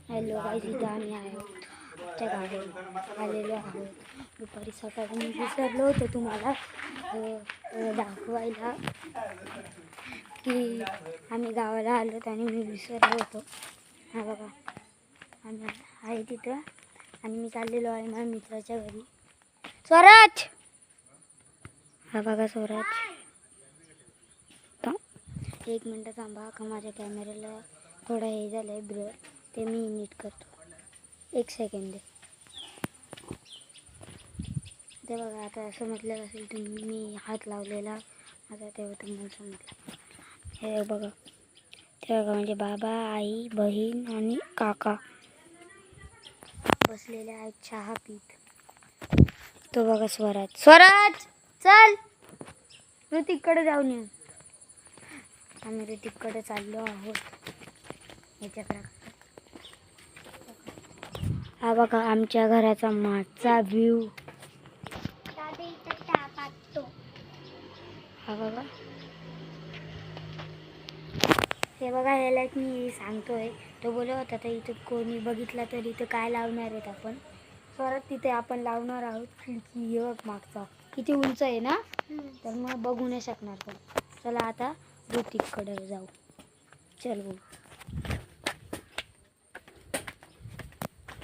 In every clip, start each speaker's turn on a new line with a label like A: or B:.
A: Hello guys, इथं आम्ही आहोत त्या गावाला आलेलो आहोत. दुपारी सकाळी मी विसरलो होतो तुम्हाला दाखवायला की आम्ही गावाला आलो आणि मी विसरलो होतो. हा बघा, आम्ही आहे तिथं आणि मी चाललेलो आहे माझ्या मित्राच्या घरी. स्वराज, हा बघा स्वराज. एक मिनटं थांबा का माझ्या कॅमेऱ्याला थोडं हे झालं आहे ब्लर, ते मी नीट करतो. एक सेकंड दे. ते बघा, आता असं म्हटलं असेल तुम्ही मी हात लावलेला, आता तेव्हा तुम्हाला समजलं. हे बघा, ते बघा म्हणजे बाबा, आई, बहीण आणि काका बसलेले आहेत चहा पीत. तो बघा स्वराज. स्वराज चल, ऋतिककडे जाऊन ये. आम्ही ऋतिककडे चाललो आहोत. याच्याकडे हा बघा आमच्या घराचा मागचा व्ह्यू. हा बघा, हे बघा, याला मी सांगतोय. तो बोलत होता तर इथं कोणी बघितला तर इथं काय लावणार आहेत आपण. परत तिथे आपण लावणार आहोत खिडकी. हे बघ मागचा किती उंच आहे ना, तर मग बघू नाही शकणार. पण चला आता ऋतिककडे जाऊ. चल बोल.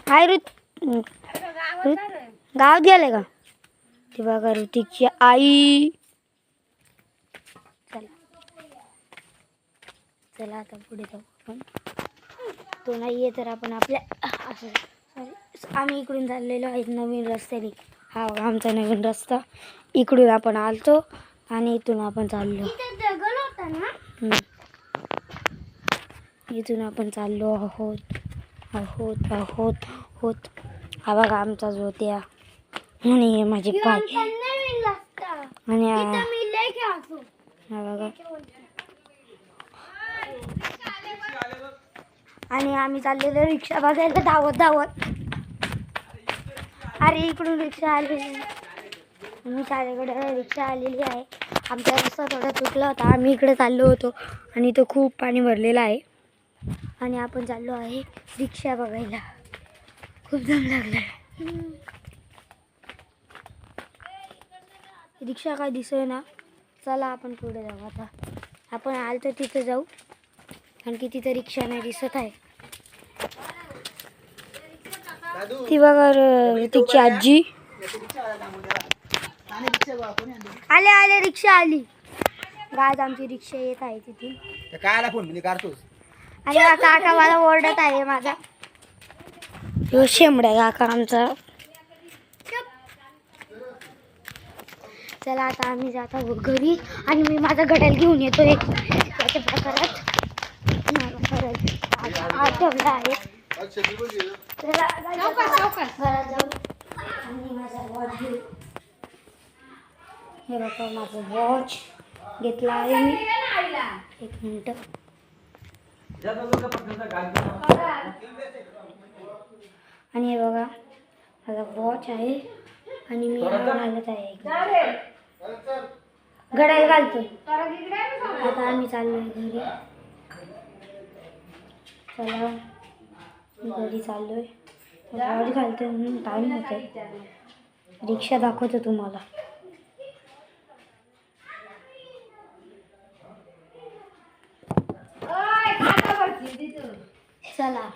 A: हाय गावात गेले का? ते बघा ऋतिकची आई. चला चला आता पुढे जाऊ आपण. तो नाही आहे तर आपण आपल्या असं आम्ही इकडून चाललेलो आहे नवीन रस्त्याने. हा आमचा नवीन रस्ता. इकडून आपण आलतो आणि इथून आपण चाललो. इथून आपण चाललो आहोत आहोत आहोत होत. हा बघा आमचा जोत्या आणि माझे पाय आणि हा बघा. आणि आम्ही चाललेलो रिक्षा बघायला धावत धावत. अरे इकडून रिक्षा आलेली, मी माझ्याकडे रिक्षा आलेली आहे. आमचा रस्ता थोडा चुकला होता. आम्ही इकडे चाललो होतो आणि इथं खूप पाणी भरलेलं आहे आणि आपण चाललो आहे रिक्षा बघायला. खूप दम लागला. रिक्षा काय दिसत ना. चला आपण पुढे जाऊ. आता आपण आलो तर तिथं जाऊ, आणखी तिथं रिक्षा नाही दिसत आहे. ती बघा ऋतिकची आजी. आले आले, रिक्षा आली. गाज आमची रिक्षा येत आहे तिथून.
B: काय फोन मी काढतोस
A: आणि हा काका मला ओरडत आहे माझा. ह्यो शेंबड्या काका आमचा. चला आता आम्ही जात आहोत घरी आणि मी माझा घड्याळ घेऊन येतो. एक त्याच्या प्रकारात आठवला आहे. घरात जाऊ आणि माझा वॉच घेऊ. हे बघा माझं वॉच घेतला आहे मी. एक मिनिट. आणि हे बघा माझा वॉच आहे आणि मी घालत आहे. घड्याळ घालतोय. आता आम्ही चाललोय घरी. चला घरी चाललोय. वॉच घालतोय म्हणून टाईम होतोय. रिक्षा दाखवतो तुम्हाला. चला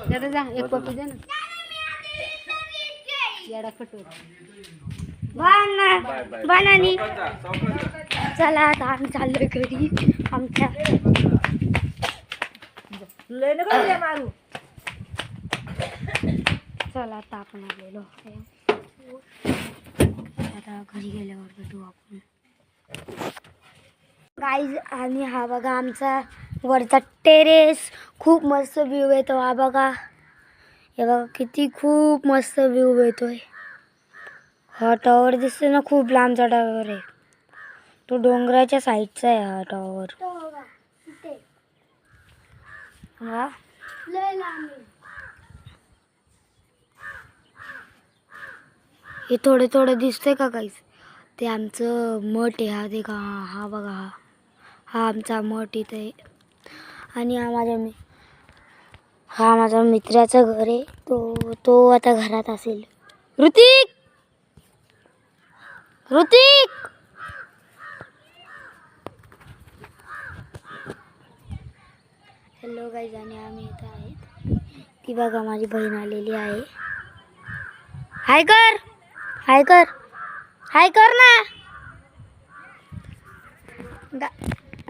A: जरा जा, एक पप्पी दे ना. बनानी. चला आता आम्ही चाललोय घरी आमच्या. चला आता आपण आलेलो आहे. आता घरी गेल्यावर भेटू आपण. गाईज आणि हा बघा आमचा वरचा टेरेस. खूप मस्त व्ह्यू येतो. हा बघा, हे बघा किती खूप मस्त व्ह्यू येतोय. हा टॉवर दिसतो ना, खूप लांबचा टॉवर आहे. तो डोंगराच्या साईडचा आहे हा टॉवर. हा हे थोडे थोडे दिसतंय का काहीच. ते आमचं मठ आहे. हा ते का, हा बघा, हा आमचा मठ इथे आहे. आणि हा माझ्या हा माझा मित्राचं घर आहे. तो आता घरात असेल. ऋतिक ऋतिक हॅलो गाईज, आणि आम्ही इथं आहेत. ती बघा माझी बहीण आलेली आहे. हाय कर हाय कर हाय कर ना.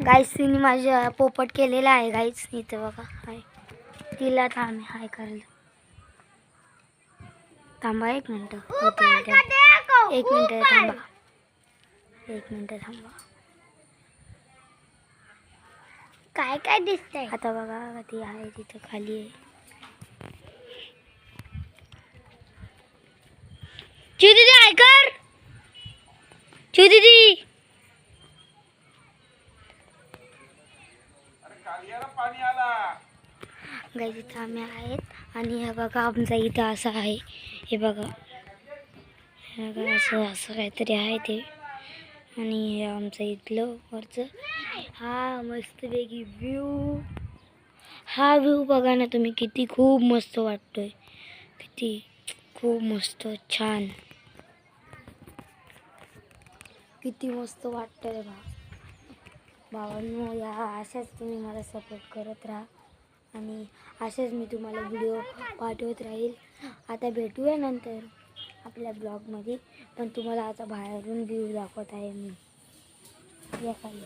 A: गाईस तिने माझ्या पोपट केलेला आहे. गाईस इथं बघा हाय. तिला थांब हाय करायला. थांबा एक मिनिट. एक मिनिट थांबा. एक मिनिट थांबा. काय काय दिसतंय आता बघा. ती आहे तिथं खाली आहे. चिऊ दीदी हाय कर. चिऊ दीदी गाईस इथं आम्ही आहेत. आणि हे बघा आमचा इथं असं आहे. हे बघा असं असं काहीतरी आहे ते. आणि हे आमचं इथलं वरचं हा मस्तपैकी व्ह्यू. हा व्ह्यू बघा ना तुम्ही, किती खूप मस्त वाटतोय. किती खूप मस्त छान. किती मस्त वाटतंय भावांनो. या अशाच तुम्ही मला सपोर्ट करत राहा. आणि असेच मी तुम्हाला व्हिडिओ पाठवत राहील. आता भेटूया नंतर आपल्या ब्लॉगमध्ये. पण तुम्हाला आता बाहेरून व्ह्यू दाखवत आहे मी. या खाली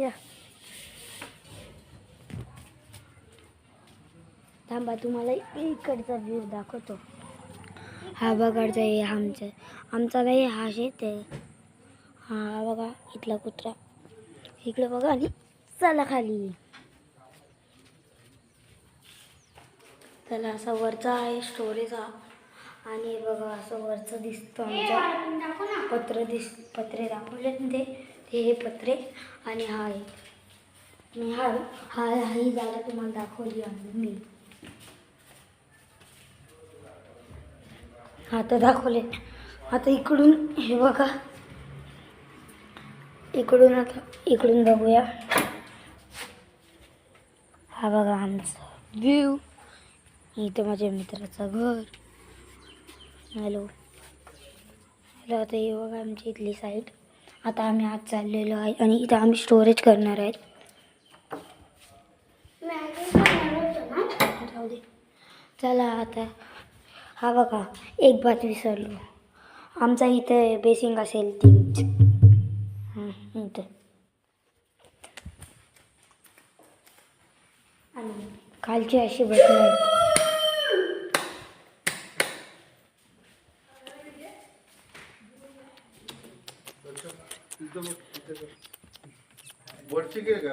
A: या. थांबा तुम्हाला इकडचा व्ह्यू दाखवतो. हा बघायचा आहे आमचा नाही. हा शेत आहे. हा बघा इथला कुत्रा इकडे बघा. आणि चला खाली. त्याला असा वरचा आहे स्टोरेज हा. आणि बघा असं वरचं दिसतं आमचं पत्रे दाखवले ते हे पत्रे. आणि हा आहे. आणि ही जागा तुम्हाला दाखवली आहे मी. आता दाखवले. आता इकडून हे बघा. इकडून बघूया. हा बघा आमचा व्ह्यू. इथं माझ्या मित्राचं घर. हॅलो. आता हे बघा आमची इथली साईड. आता आम्ही आज चाललेलो आहे. आणि इथं आम्ही स्टोरेज करणार आहेत. जाऊ दे. चला आता हा बघा एक बात विसरलो. आमचा इथं बेसिंग असेल इथं. आणि खालची अशी बटणं आहेत.
B: वरची गेलं का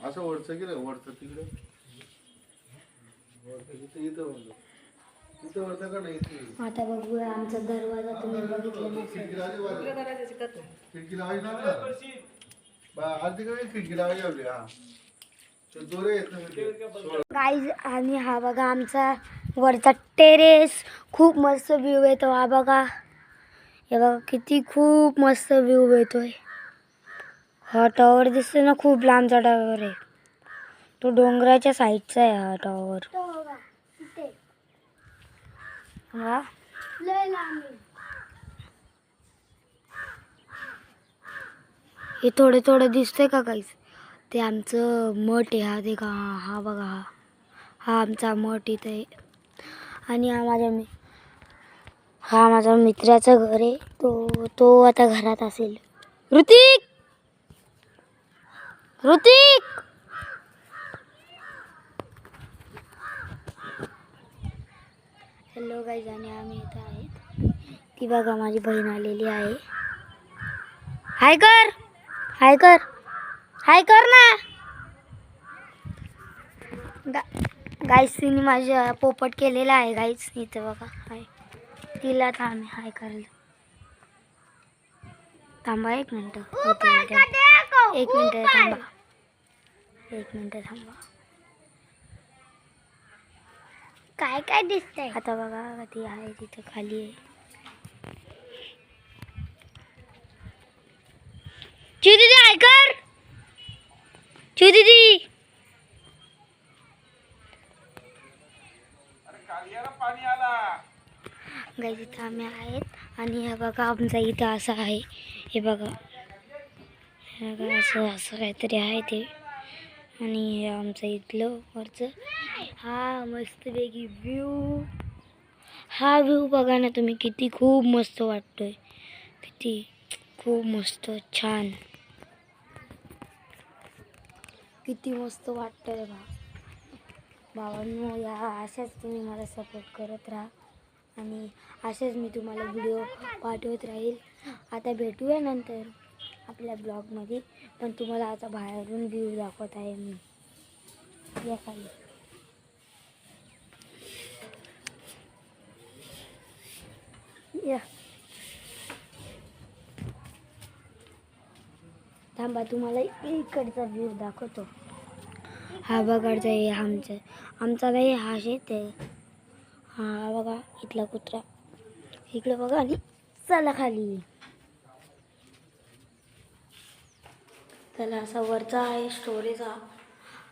B: असं वरचं गेलं वरचं तिकडे इथं वरचं का नाही.
A: आता बघूया आमचा दरवाजा तुम्ही बघितला नसेल.
B: खिडकी लावायची ना आधी काय खिडकी लावायची. हा ते दोरे येत
A: गाईज. आणि हा बघा आमचा वरचा टेरेस. खूप मस्त व्ह्यू येतो. हा बघा हे बघा किती खूप मस्त व्ह्यू येतोय. हा टॉवर दिसतोय ना, खूप लांबचा टॉवर आहे. तो डोंगराच्या साईडचा आहे हा टॉवर. हा हे थोडं दिसतंय का काहीच. ते आमचं मठ आहे. हा ते का हा बघा हा आमचा मठ इथं आहे. आणि हा माझा मित्राचं घर आहे. तो आता घरात असेल. ऋतिक हॅलो गाईज, आणि आम्ही इथं आहेत. ती बघा माझी बहीण आलेली आहे. हाय कर ना. गाईस तिने माझ्या पोपट केलेला आहे. गाईस इथं बघा हाय. तिला थांब हाय करायला. थांबा एक मिनिट. एक मिनिट थांबा. काय काय दिसतंय आता बघा. ती आहे तिथं खाली आहे. चिव दीदी ऐकर, चिव दीदी. गाईस इथं आम्ही आहेत आणि हे बघा आमचा इथं असं आहे. हे बघा असं असं काहीतरी आहे ते. आणि हे आमचं इथलं वरचं हा मस्तपैकी व्ह्यू. हा व्ह्यू बघा ना तुम्ही, किती खूप मस्त वाटतोय, किती खूप मस्त छान, किती मस्त वाटतंय भावांनो. या अशाच तुम्ही मला सपोर्ट करत राहा आणि असेच मी तुम्हाला व्हिडिओ पाठवत राहील. आता भेटूया नंतर आपल्या ब्लॉगमध्ये, पण तुम्हाला आता बाहेरून व्ह्यू दाखवत आहे मी. या खाली या, थांबा तुम्हाला इकडचा व्ह्यू दाखवतो. हा बघायचा आहे आमचा नाही, हा शेत आहे. हा बघा इथला कुत्रा इकडे बघा आणि चला खाली. त्याला असा वरचा आहे स्टोरेज हा.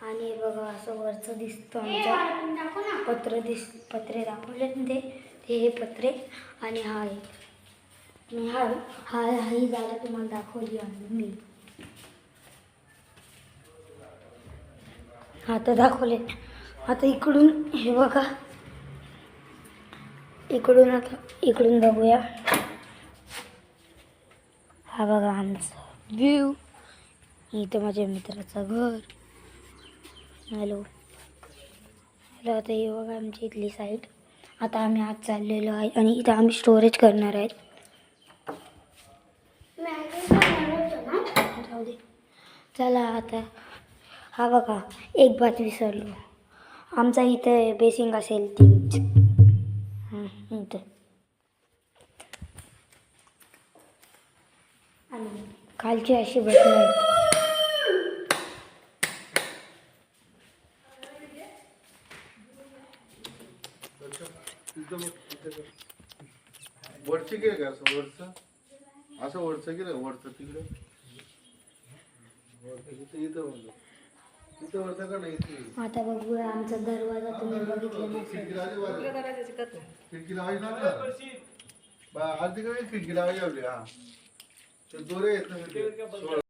A: आणि बघा असं वरचं दिसतं आमचं पत्रे दाखवले ते हे पत्रे. आणि हा आहे, मी ही जागा तुम्हाला दाखवली आहे मी. आता दाखवले. आता इकडून हे बघा, इकडून बघूया. हा बघा आमचा व्ह्यू. इथं माझ्या मित्राचं घर. हॅलो. आता हे बघा आमची इथली साईड. आता आम्ही आज चाललेलो आहे आणि इथं आम्ही स्टोरेज करणार आहेत. जाऊ दे. चला आता हा बघा एक बात विसरलो. आमचा इथं बेसिंग असेल इथं. आणि खालची अशी बटणं आहेत.
B: वरची गेलं का असं वरचं, असं वरचं गेलं वरचं तिकडे इथं वरचं का नाही इथे.
A: आता बघूया आमचा दरवाजा तुम्ही बघितला नसेल.
B: खिडकी लावायची ना, आज तिकडे खिडकी लावायची आपली. हा ते दोरे आहेत ना